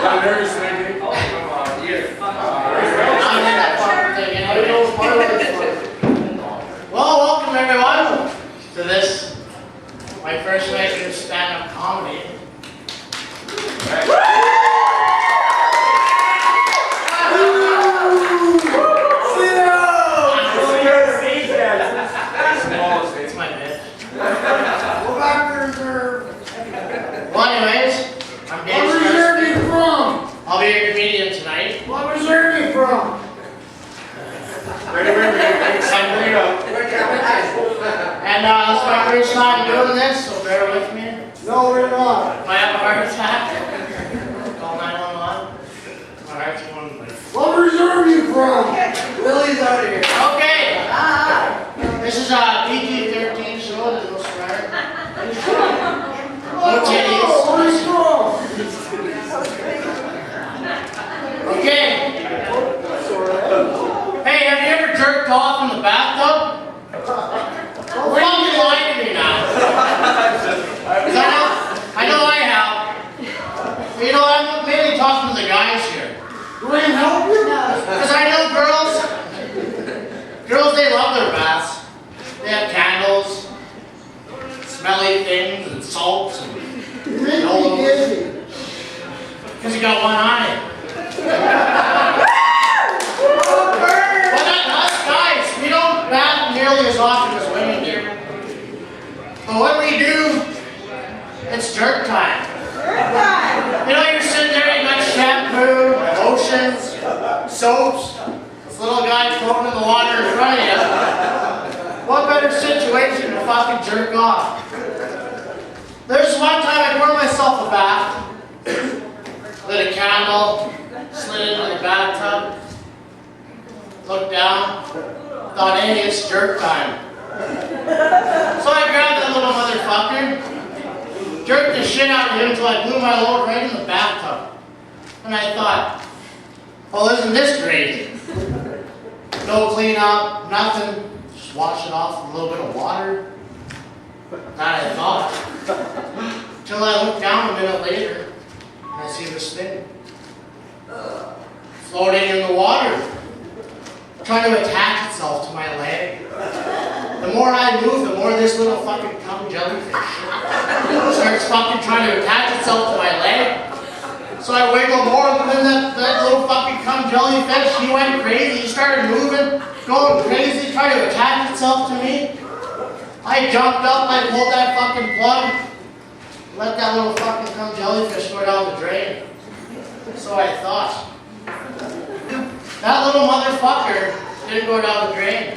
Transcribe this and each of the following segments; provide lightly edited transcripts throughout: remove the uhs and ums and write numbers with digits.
I'm nervous, Randy. Oh, come on. Well, welcome everyone to this, my first night of stand-up comedy. It's my bitch. Go back to reserve. Well, anyways, I'm What David reserve you Starcevic. from? I'll be your comedian tonight. What reserve you from? Ready, And it's my first time doing this, so bear with me. No, we're not. If I have a heart attack, call 911. My heart's going like... What reserve you from? Lily's out of here. Okay! This is a PG-13 show, there's no swearing. No titties. Okay. Hey, have you ever jerked off in the bathtub? Don't fucking lie to me now. 'Cause I know I have. You know, I'm mainly talking to the guys here. Do I help you? Because I know girls, they love their baths. They have candles, smelly things, and salts, and because you got one eye. Well, us guys, we don't bath nearly as often as women do. But when we do, it's jerk time. You know, you're sitting there, you got shampoo, lotions, soaps, this little guy floating in the water in front of you. What better situation to fucking jerk off? There's one time I poured myself a bath, lit a candle, slid into the bathtub, looked down, thought, hey, it's jerk time. So I grabbed that little motherfucker, jerked the shit out of him until I blew my load right in the bathtub. And I thought, well, isn't this great? No cleanup, nothing. Just wash it off with a little bit of water. That I thought. Till I looked down a minute later, and I see this thing. Floating in the water. Trying to attach itself to my leg. The more I move, the more this little fucking cum jellyfish starts fucking trying to attach itself to my leg. So I wiggle more, and then that little fucking cum jellyfish, he went crazy. He started moving, going crazy, trying to attach itself to me. I jumped up, I pulled that fucking plug, let that little fucking cum jellyfish go down the drain. So I thought. That little motherfucker didn't go down the drain.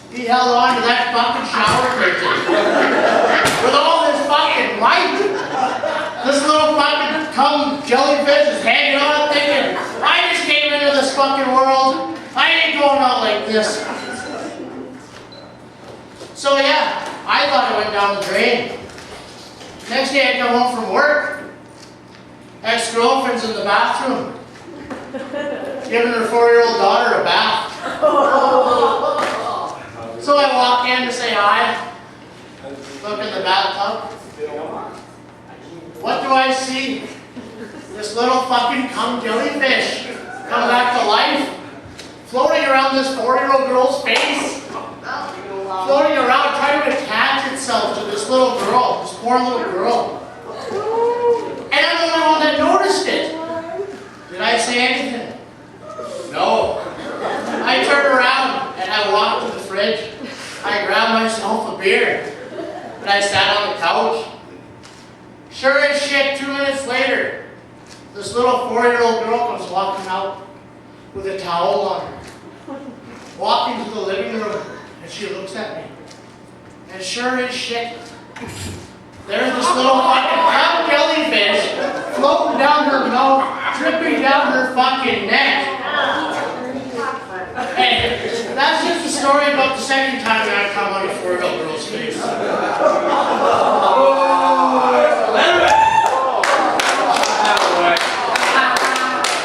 He held on to that fucking shower curtain with all this fucking light. This little fucking cum jellyfish is hanging on thinking, I just came into this fucking world. I ain't going out like this. So yeah, I thought it went down the drain. Next day I come home from work. Ex-girlfriend's in the bathroom, giving her 4-year-old daughter a bath. So I walk in to say hi, look in the bathtub. What do I see? This little fucking cum jellyfish come back to life, floating around this 4-year-old girl's face, floating around trying to attach itself to this little girl, this poor little girl. And I'm the only one that noticed it. Did I say anything? No. I turned around and I walked to the fridge. I grabbed myself a beer and I sat on the couch. Sure as shit, 2 minutes later, this little 4-year-old girl comes walking out with a towel on her. Walking to the living room and she looks at me. And sure as shit, there's this little fucking cum jellyfish floating down her mouth, dripping down her fucking neck. And that's just a story about the second time that I come on a 4-year-old girl's face.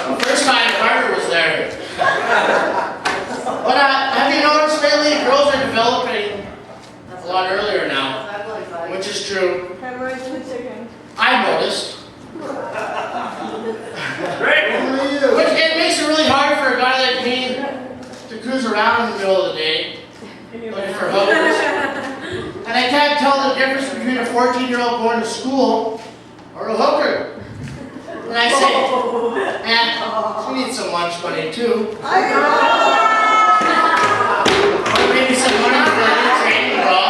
The first time Carter was there. But have you noticed lately girls are developing a lot earlier now, which is true. I've noticed. between a 14-year-old going to school or a hooker. And I say, and she needs some lunch money too. Or maybe some money for a new training bra.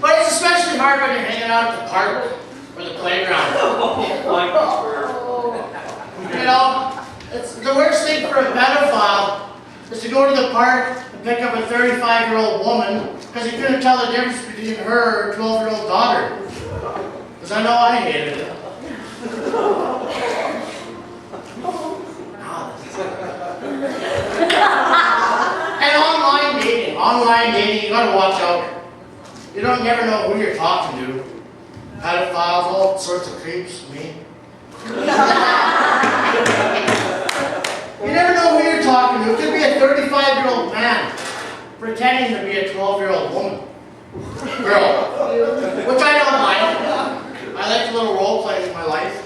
But it's especially hard when you're hanging out at the park or the playground. You know, it's the worst thing for a pedophile is to go to the park and pick up a 35-year-old woman because you couldn't tell the difference between her or her 12-year-old daughter. Because I know I hated it. And online dating, you gotta watch out. You don't never know who you're talking to. Pedophiles, all sorts of creeps, me. You never know who you're talking to. It could be a 35-year-old man pretending to be a 12-year-old woman. Girl. Which I don't mind. I like a little role playing in my life.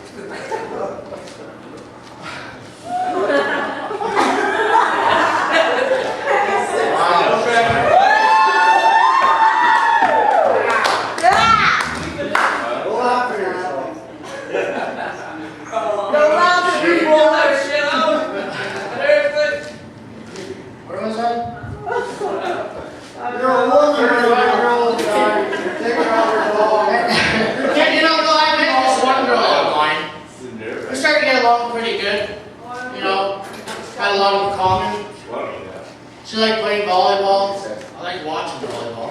Where was I? You're a woman, you're a girl, guy. Take her out your dog. Yeah, you know, no, I met this one girl online. We started to get along pretty good. You know, had a lot in common. She liked playing volleyball. I like watching volleyball.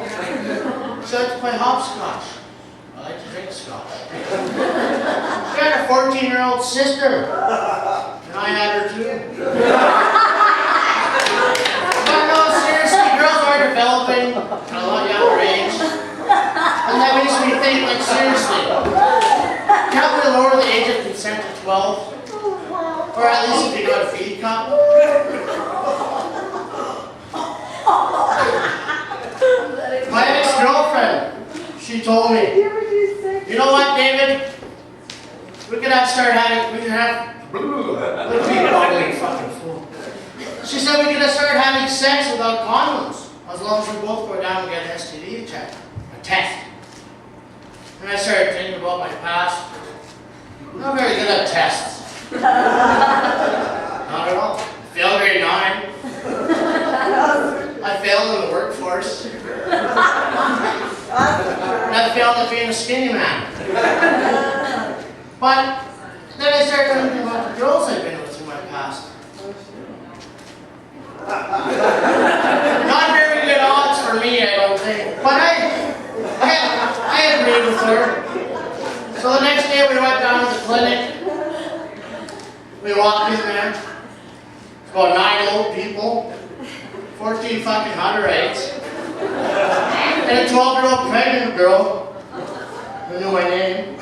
She liked to play hopscotch. I like to drink scotch. She had a 14-year-old sister. And I had her too. But no, seriously, girls are developing at a lot younger age. And that makes me think, like, seriously, can't we lower the age of consent to 12? Or at least if you got a feed cup? My ex-girlfriend, she told me, you know what, David? We could start having, we could have, fucking fool. She said we could start having sex without condoms, as long as we both go down and get an STD check, a test. And I started thinking about my past. I'm not very good at tests. Not at all. Failed grade 9. I failed in the workforce. And I failed at being a skinny man. But then I started thinking about the girls I've been with in my past. Not very good odds for me, I don't think. But I agreed with her. So the next day we went down to the clinic. We walked in there. It's about 9 old people, 14 fucking Hutterites, and a 12-year-old pregnant girl who knew my name.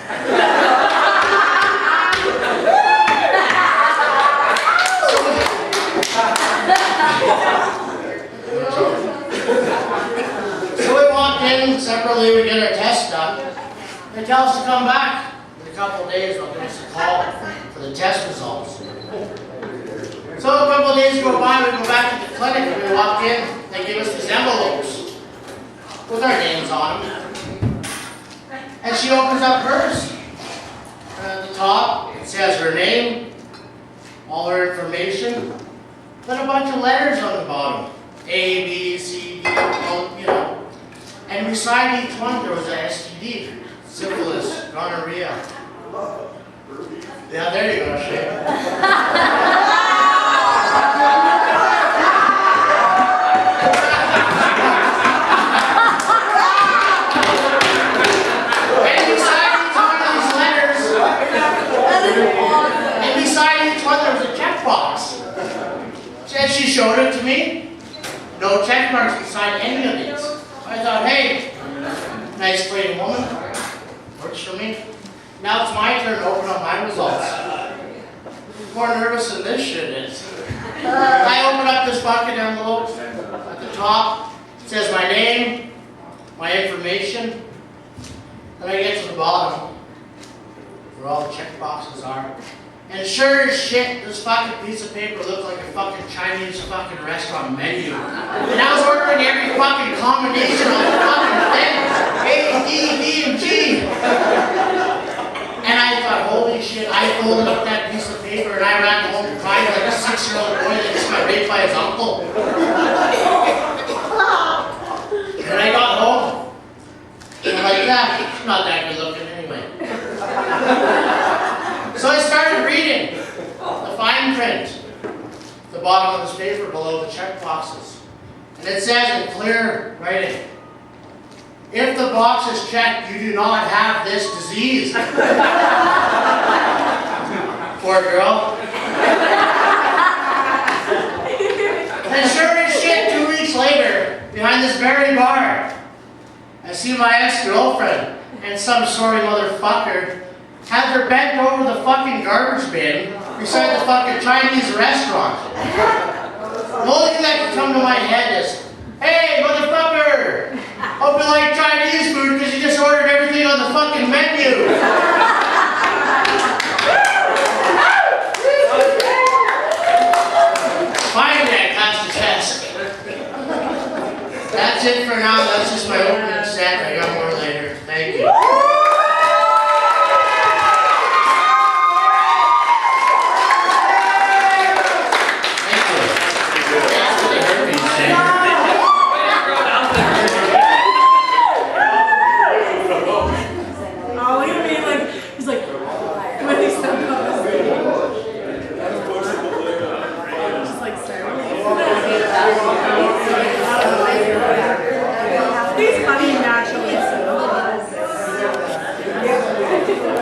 So we walked in separately, we get our test done. They tell us to come back in a couple of days. They'll give us a call for the test results. So a couple of days go by, we go back to the clinic, and we walk in, they give us these envelopes with our names on them. And she opens up hers. And at the top, it says her name, all her information, then a bunch of letters on the bottom. A, B, C, D, you know. And beside each one there was a STD, syphilis, gonorrhea. Yeah, there you go, Shay. And she showed it to me. No check marks beside any of these. I thought, hey, nice clean woman. Works for me. Now it's my turn to open up my results. More nervous than this shit is. I open up this bucket envelope. At the top, it says my name, my information. Then I get to the bottom, where all the check boxes are. And sure as shit, this fucking piece of paper looked like a fucking Chinese fucking restaurant menu. And I was ordering every fucking combination on the fucking thing. A, D, B, and G. And I thought, holy shit, I folded up that piece of paper and I ran home crying like a 6-year-old boy that just got raped by his uncle. And I got home, and I'm like, yeah, he's not that good looking anyway. So I started reading the fine print, the bottom of this paper below the check boxes. And it says in clear writing, if the box is checked, you do not have this disease. Poor girl. And sure as shit, 2 weeks later, behind this very bar, I see my ex-girlfriend and some sorry motherfucker have her bent over the fucking garbage bin beside the fucking Chinese restaurant. The only thing that can come to my head is, hey, motherfucker! Hope you like Chinese food because you just ordered everything on the fucking menu.